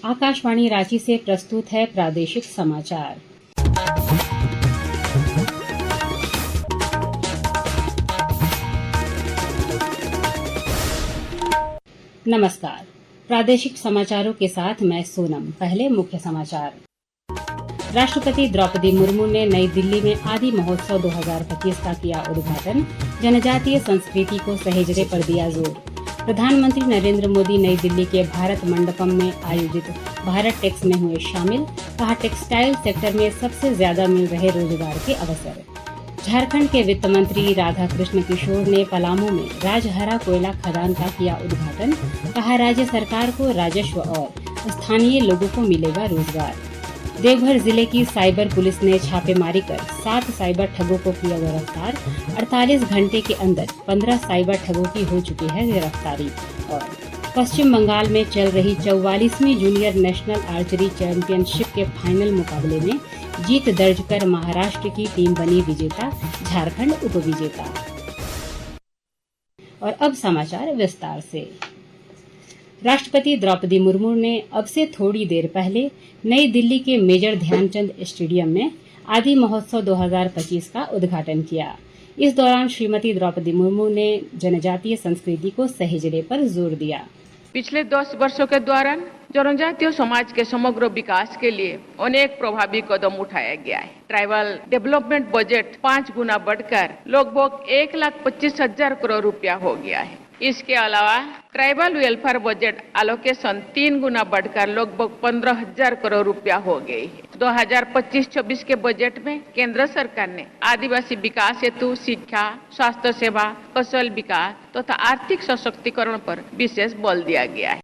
आकाशवाणी रांची से प्रस्तुत है प्रादेशिक समाचार। नमस्कार, प्रादेशिक समाचारों के साथ मैं सोनम। पहले मुख्य समाचार। राष्ट्रपति द्रौपदी मुर्मू ने नई दिल्ली में आदि महोत्सव 2025 का किया उद्घाटन। जनजातीय संस्कृति को सहेजने पर दिया जोर। प्रधानमंत्री नरेंद्र मोदी नई दिल्ली के भारत मंडपम में आयोजित भारत टेक्स में हुए शामिल। कहा, टेक्सटाइल सेक्टर में सबसे ज्यादा मिल रहे रोजगार के अवसर। झारखंड के वित्त मंत्री राधाकृष्ण किशोर ने पलामू में राजहरा कोयला खदान का किया उद्घाटन। कहा, राज्य सरकार को राजस्व और स्थानीय लोगों को मिलेगा रोजगार। देवघर जिले की साइबर पुलिस ने छापेमारी कर 7 साइबर ठगों को किया गिरफ्तार। 48 घंटे के अंदर 15 साइबर ठगों की हो चुकी है गिरफ्तारी। और पश्चिम बंगाल में चल रही 44वीं जूनियर नेशनल आर्चरी चैंपियनशिप के फाइनल मुकाबले में जीत दर्ज कर महाराष्ट्र की टीम बनी विजेता, झारखंड उपविजेता। और अब समाचार विस्तार से। राष्ट्रपति द्रौपदी मुर्मू ने अब से थोड़ी देर पहले नई दिल्ली के मेजर ध्यानचंद स्टेडियम में आदि महोत्सव 2025 का उद्घाटन किया। इस दौरान श्रीमती द्रौपदी मुर्मू ने जनजातीय संस्कृति को सहेजने पर जोर दिया। पिछले 10 वर्षों के दौरान जनजातीय समाज के समग्र विकास के लिए अनेक प्रभावी कदम उठाया गया है। ट्राइबल डेवलपमेंट बजट 5 गुना बढ़कर लगभग 1,25,000 करोड़ रुपया हो गया है। इसके अलावा ट्राइबल वेलफेयर बजट एलोकेशन 3 गुना बढ़कर लगभग 15,000 करोड़ रुपया हो गई है। 2025-26 के बजट में केंद्र सरकार ने आदिवासी विकास हेतु शिक्षा, स्वास्थ्य सेवा, कौशल विकास तथा आर्थिक सशक्तिकरण पर विशेष बल दिया गया है।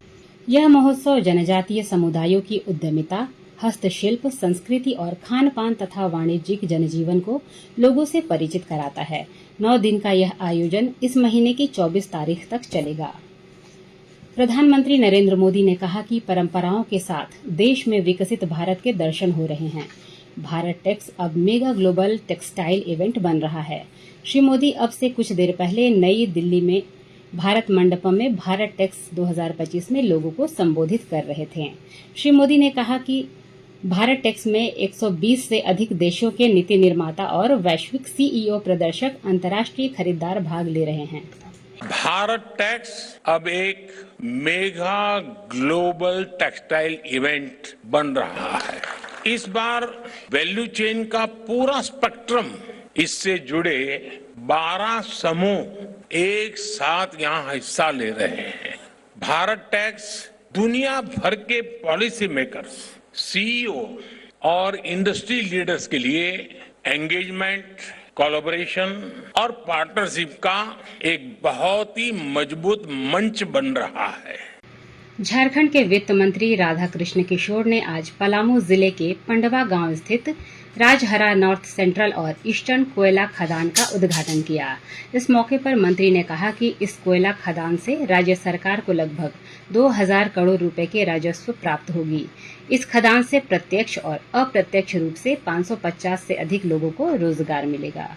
यह महोत्सव जनजातीय समुदायों की उद्यमिता, हस्तशिल्प, संस्कृति और खान पान तथा वाणिज्यिक जनजीवन को लोगों से परिचित कराता है। 9 दिन का यह आयोजन इस महीने की 24 तारीख तक चलेगा। प्रधानमंत्री नरेंद्र मोदी ने कहा कि परंपराओं के साथ देश में विकसित भारत के दर्शन हो रहे हैं। भारत टेक्स अब मेगा ग्लोबल टेक्सटाइल इवेंट बन रहा है। श्री मोदी अब से कुछ देर पहले नई दिल्ली में भारत मंडपम में भारत टेक्स 2025 में लोगों को संबोधित कर रहे थे। श्री मोदी ने कहा कि भारत टेक्स में 120 से अधिक देशों के नीति निर्माता और वैश्विक सीईओ, प्रदर्शक, अंतर्राष्ट्रीय खरीदार भाग ले रहे हैं। भारत टेक्स अब एक मेगा ग्लोबल टेक्सटाइल इवेंट बन रहा है। इस बार वैल्यू चेन का पूरा स्पेक्ट्रम, इससे जुड़े 12 समूह एक साथ यहाँ हिस्सा ले रहे हैं। भारत टैक्स दुनिया भर के पॉलिसी मेकर्स, सीईओ और इंडस्ट्री लीडर्स के लिए एंगेजमेंट, कोलैबोरेशन और पार्टनरशिप का एक बहुत ही मजबूत मंच बन रहा है। झारखंड के वित्त मंत्री राधाकृष्ण किशोर ने आज पलामू जिले के पंडवा गांव स्थित राजहरा नॉर्थ सेंट्रल और ईस्टर्न कोयला खदान का उद्घाटन किया। इस मौके पर मंत्री ने कहा कि इस कोयला खदान से राज्य सरकार को लगभग 2,000 करोड़ रुपए के राजस्व प्राप्त होगी। इस खदान से प्रत्यक्ष और अप्रत्यक्ष रूप से 550 से अधिक लोगों को रोजगार मिलेगा।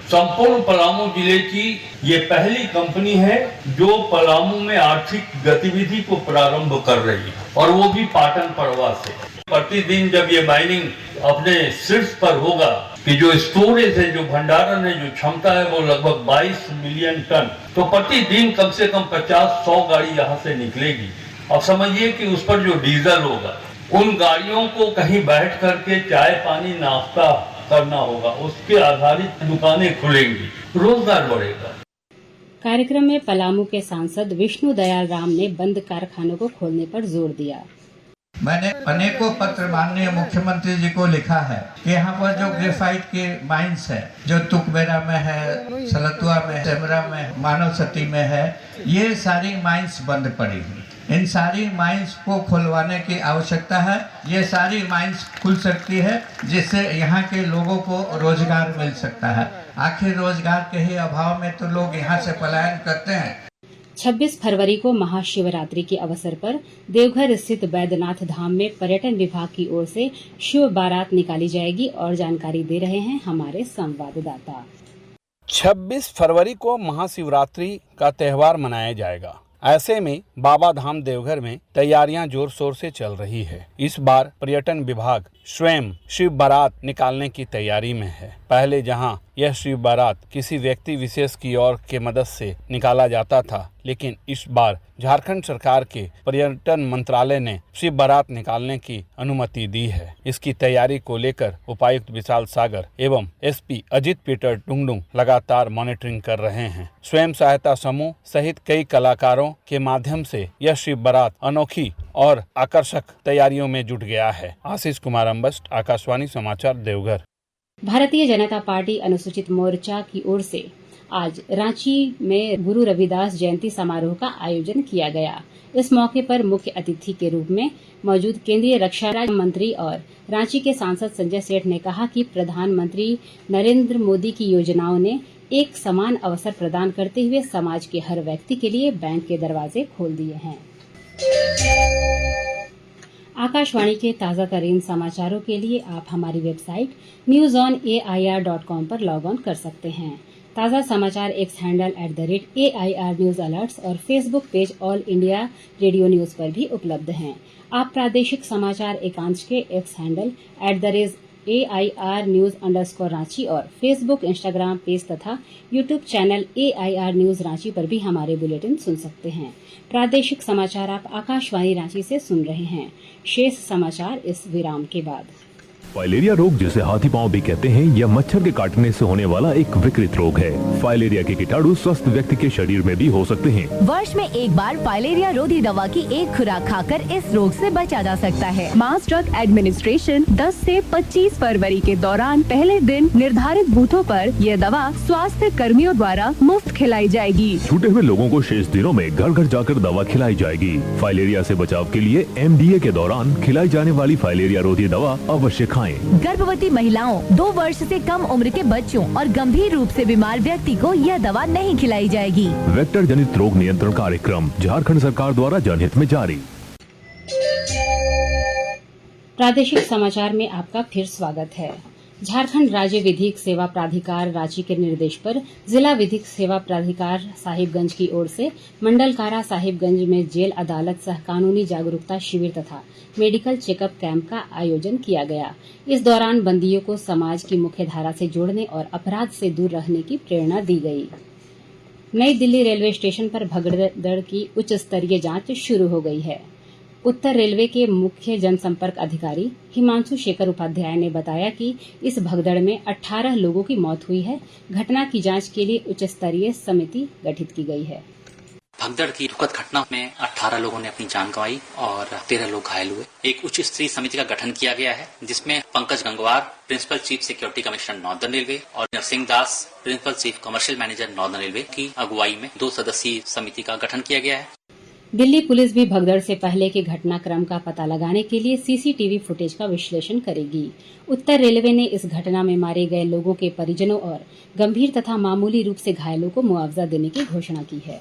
संपूर्ण पलामू जिले की ये पहली कंपनी है जो पलामू में आर्थिक गतिविधि को प्रारंभ कर रही है, और वो भी पाटन पड़वा से। प्रतिदिन जब ये माइनिंग अपने शीर्ष पर होगा कि जो स्टोरेज है, जो भंडारण है, जो क्षमता है, वो लगभग 22 मिलियन टन, तो प्रतिदिन कम से कम 50-100 गाड़ी यहाँ से निकलेगी। अब समझिए कि उस पर जो डीजल होगा, उन गाड़ियों को कहीं बैठ करके चाय पानी नाश्ता करना होगा, उसके आधारित दुकानें खुलेंगी, रोजगार बढ़ेगा। कार्यक्रम में पलामू के सांसद विष्णु दयाल राम ने बंद कारखानों को खोलने पर जोर दिया। मैंने अनेकों पत्र माननीय मुख्यमंत्री जी को लिखा है कि यहाँ पर जो ग्रेफाइट के माइंस है, जो तुकबेरा में है, सलतुआ में, सेमरा में, मानव सती में है, ये सारी माइंस बंद पड़ी हुई। इन सारी माइंस को खुलवाने की आवश्यकता है। ये सारी माइंस खुल सकती है जिससे यहाँ के लोगों को रोजगार मिल सकता है। आखिर रोजगार के ही अभाव में तो लोग यहाँ से पलायन करते हैं। 26 फरवरी को महाशिवरात्रि के अवसर पर देवघर स्थित बैद्यनाथ धाम में पर्यटन विभाग की ओर से शिव बारात निकाली जाएगी और जानकारी दे रहे हैं हमारे संवाददाता। 26 फरवरी को महाशिवरात्रि का त्यौहार मनाया जाएगा। ऐसे में बाबा धाम देवघर में तैयारियां जोर शोर से चल रही है। इस बार पर्यटन विभाग स्वयं शिव बारात निकालने की तैयारी में है। पहले जहां यह शिव बारात किसी व्यक्ति विशेष की ओर के मदद से निकाला जाता था, लेकिन इस बार झारखंड सरकार के पर्यटन मंत्रालय ने शिव बारात निकालने की अनुमति दी है। इसकी तैयारी को लेकर उपायुक्त विशाल सागर एवं एसपी अजित पीटर डुंगडुंग लगातार मॉनिटरिंग कर रहे हैं। स्वयं सहायता समूह सहित कई कलाकारों के माध्यम से यह शिव बारात अनोखी और आकर्षक तैयारियों में जुट गया है। आशीष कुमार अम्बस्ट, आकाशवाणी समाचार, देवघर। भारतीय जनता पार्टी अनुसूचित मोर्चा की ओर से आज रांची में गुरु रविदास जयंती समारोह का आयोजन किया गया। इस मौके पर मुख्य अतिथि के रूप में मौजूद केंद्रीय रक्षा राज्य मंत्री और रांची के सांसद संजय सेठ ने कहा कि प्रधानमंत्री नरेंद्र मोदी की योजनाओं ने एक समान अवसर प्रदान करते हुए समाज के हर व्यक्ति के लिए बैंक के दरवाजे खोल दिए हैं। आकाशवाणी के ताज़ा तरीन समाचारों के लिए आप हमारी वेबसाइट newsonair.com पर लॉग ऑन कर सकते हैं। ताज़ा समाचार X handle @AIR news alerts और Facebook page All India Radio News पर भी उपलब्ध हैं। आप प्रादेशिक समाचार एकांश के एक्स हैंडल @AIR न्यूज_रांची और फेसबुक, इंस्टाग्राम पेज तथा YouTube channel AIR news Ranchi पर भी हमारे बुलेटिन सुन सकते हैं। प्रादेशिक समाचार आप आकाशवाणी रांची से सुन रहे हैं। शेष समाचार इस विराम के बाद। फाइलेरिया रोग, जिसे हाथी पांव भी कहते हैं, यह मच्छर के काटने से होने वाला एक विकृत रोग है। फाइलेरिया के कीटाणु स्वस्थ व्यक्ति के शरीर में भी हो सकते हैं। वर्ष में एक बार फाइलेरिया रोधी दवा की एक खुराक खाकर इस रोग से बचा जा सकता है। मास ड्रग एडमिनिस्ट्रेशन 10 से 25 फरवरी के दौरान पहले दिन निर्धारित बूथों पर यह दवा स्वास्थ्य कर्मियों द्वारा मुफ्त खिलाई जाएगी। छूटे हुए लोगों को शेष दिनों में घर घर जाकर दवा खिलाई जाएगी। फाइलेरिया से बचाव के लिए MDA के दौरान खिलाई जाने वाली फाइलेरिया रोधी दवा अवश्य खाएं। गर्भवती महिलाओं, 2 वर्ष से कम उम्र के बच्चों और गंभीर रूप से बीमार व्यक्ति को यह दवा नहीं खिलाई जाएगी। वेक्टर जनित रोग नियंत्रण कार्यक्रम झारखंड सरकार द्वारा जनहित में जारी। प्रादेशिक समाचार में आपका फिर स्वागत है। झारखंड राज्य विधिक सेवा प्राधिकार रांची के निर्देश पर जिला विधिक सेवा प्राधिकार साहिबगंज की ओर से मंडल कारा साहिबगंज में जेल अदालत सह कानूनी जागरूकता शिविर तथा मेडिकल चेकअप कैंप का आयोजन किया गया। इस दौरान बंदियों को समाज की मुख्य धारा से जोड़ने और अपराध से दूर रहने की प्रेरणा दी गई। नई दिल्ली रेलवे स्टेशन पर भगदड़ की उच्च स्तरीय जांच शुरू हो गई है। उत्तर रेलवे के मुख्य जनसंपर्क अधिकारी हिमांशु शेखर उपाध्याय ने बताया कि इस भगदड़ में 18 लोगों की मौत हुई है। घटना की जांच के लिए उच्च स्तरीय समिति गठित की गई है। भगदड़ की दुखद घटना में 18 लोगों ने अपनी जान गंवाई और 13 लोग घायल हुए। एक उच्च स्तरीय समिति का गठन किया गया है, जिसमें Pankaj Gangwar, principal chief security commissioner Northern Railway, और Narsingh Das, principal chief commercial manager Northern Railway की अगुवाई में 2 सदस्यीय समिति का गठन किया गया है। दिल्ली पुलिस भी भगदड़ से पहले के घटनाक्रम का पता लगाने के लिए CCTV फुटेज का विश्लेषण करेगी। उत्तर रेलवे ने इस घटना में मारे गए लोगों के परिजनों और गंभीर तथा मामूली रूप से घायलों को मुआवजा देने की घोषणा की है।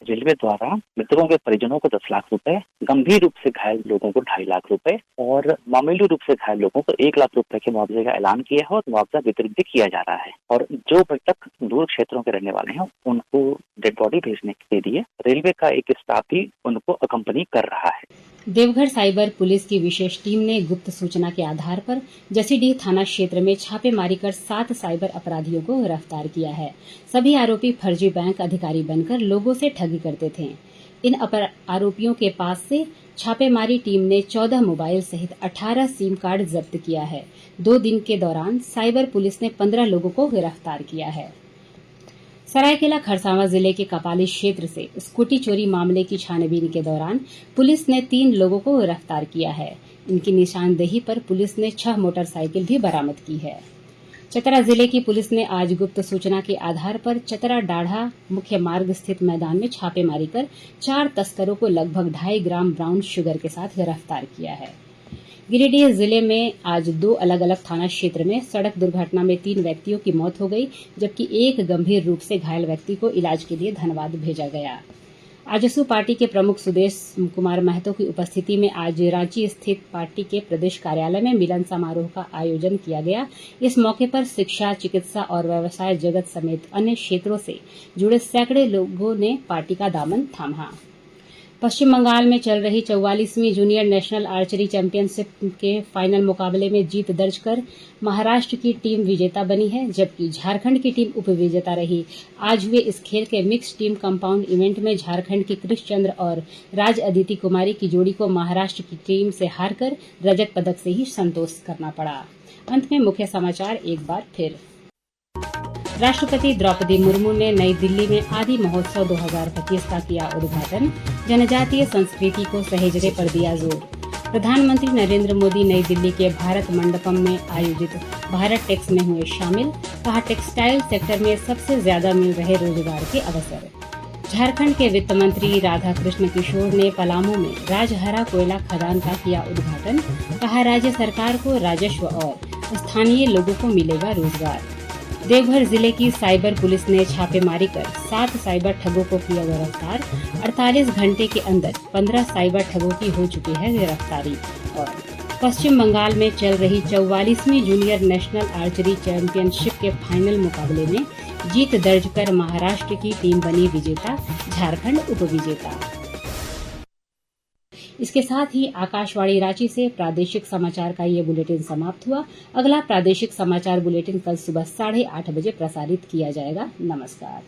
रेलवे द्वारा मृतकों के परिजनों को 10 लाख रुपए, गंभीर रूप से घायल लोगों को 2.5 लाख रुपए और मामूली रूप से घायल लोगों को 1 लाख रुपए के मुआवजे का ऐलान किया है और मुआवजा वितरित भी किया जा रहा है। और जो मृतक दूर क्षेत्रों के रहने वाले हैं उनको डेड बॉडी भेजने के लिए रेलवे का एक स्टाफ भी उनको अकम्पनी कर रहा है। देवघर साइबर पुलिस की विशेष टीम ने गुप्त सूचना के आधार पर जसीडीह थाना क्षेत्र में छापेमारी कर 7 साइबर अपराधियों को गिरफ्तार किया है। सभी आरोपी फर्जी बैंक अधिकारी बनकर लोगों से ठगी करते थे। इन आरोपियों के पास से छापेमारी टीम ने 14 मोबाइल सहित 18 सिम कार्ड जब्त किया है। 2 दिन के दौरान साइबर पुलिस ने 15 लोगों को गिरफ्तार किया है। सरायकेला खरसावां जिले के कपाली क्षेत्र से स्कूटी चोरी मामले की छानबीन के दौरान पुलिस ने 3 लोगों को गिरफ्तार किया है। इनकी निशानदेही पर पुलिस ने 6 मोटरसाइकिल भी बरामद की है। चतरा जिले की पुलिस ने आज गुप्त सूचना के आधार पर चतरा डाढ़ा मुख्य मार्ग स्थित मैदान में छापेमारी कर 4 तस्करों को लगभग 2.5 ग्राम ब्राउन शुगर के साथ गिरफ्तार किया है। गिरिडीह जिले में आज 2 अलग अलग थाना क्षेत्र में सड़क दुर्घटना में 3 व्यक्तियों की मौत हो गई, जबकि एक गंभीर रूप से घायल व्यक्ति को इलाज के लिए धनबाद भेजा गया। आजसू पार्टी के प्रमुख सुदेश कुमार महतो की उपस्थिति में आज रांची स्थित पार्टी के प्रदेश कार्यालय में मिलन समारोह का आयोजन किया गया। इस मौके पर शिक्षा, चिकित्सा और व्यवसाय जगत समेत अन्य क्षेत्रों से जुड़े सैकड़ों लोगों ने पार्टी का दामन थामा। पश्चिम बंगाल में चल रही 44वीं जूनियर नेशनल आर्चरी चैंपियनशिप के फाइनल मुकाबले में जीत दर्ज कर महाराष्ट्र की टीम विजेता बनी है, जबकि झारखंड की टीम उपविजेता रही। आज हुए इस खेल के मिक्स टीम कंपाउंड इवेंट में झारखंड की कृष चंद्र और राज अदिति कुमारी की जोड़ी को महाराष्ट्र की टीम से हारकर रजत पदक से ही संतोष करना पड़ा। अंत में मुख्य समाचार एक बार फिर। राष्ट्रपति द्रौपदी मुर्मू ने नई दिल्ली में आदि महोत्सव 2025 का किया उद्घाटन। जनजातीय संस्कृति को सहेजने पर दिया जोर। प्रधानमंत्री नरेंद्र मोदी नई दिल्ली के भारत मंडपम में आयोजित भारत टेक्स में हुए शामिल। कहा, टेक्सटाइल सेक्टर में सबसे ज्यादा मिल रहे रोजगार के अवसर। झारखंड के वित्त मंत्री राधा कृष्ण किशोर ने पलामू में राजहरा कोयला खदान का किया उद्घाटन। कहा, राज्य सरकार को राजस्व और स्थानीय लोगों को मिलेगा रोजगार। देवघर जिले की साइबर पुलिस ने छापेमारी कर 7 साइबर ठगों को किया गिरफ्तार। 48 घंटे के अंदर 15 साइबर ठगों की हो चुकी है गिरफ्तारी। और पश्चिम बंगाल में चल रही 44वीं जूनियर नेशनल आर्चरी चैंपियनशिप के फाइनल मुकाबले में जीत दर्ज कर महाराष्ट्र की टीम बनी विजेता, झारखंड उपविजेता। इसके साथ ही आकाशवाणी रांची से प्रादेशिक समाचार का ये बुलेटिन समाप्त हुआ। अगला प्रादेशिक समाचार बुलेटिन कल सुबह 8:30 बजे प्रसारित किया जाएगा। नमस्कार।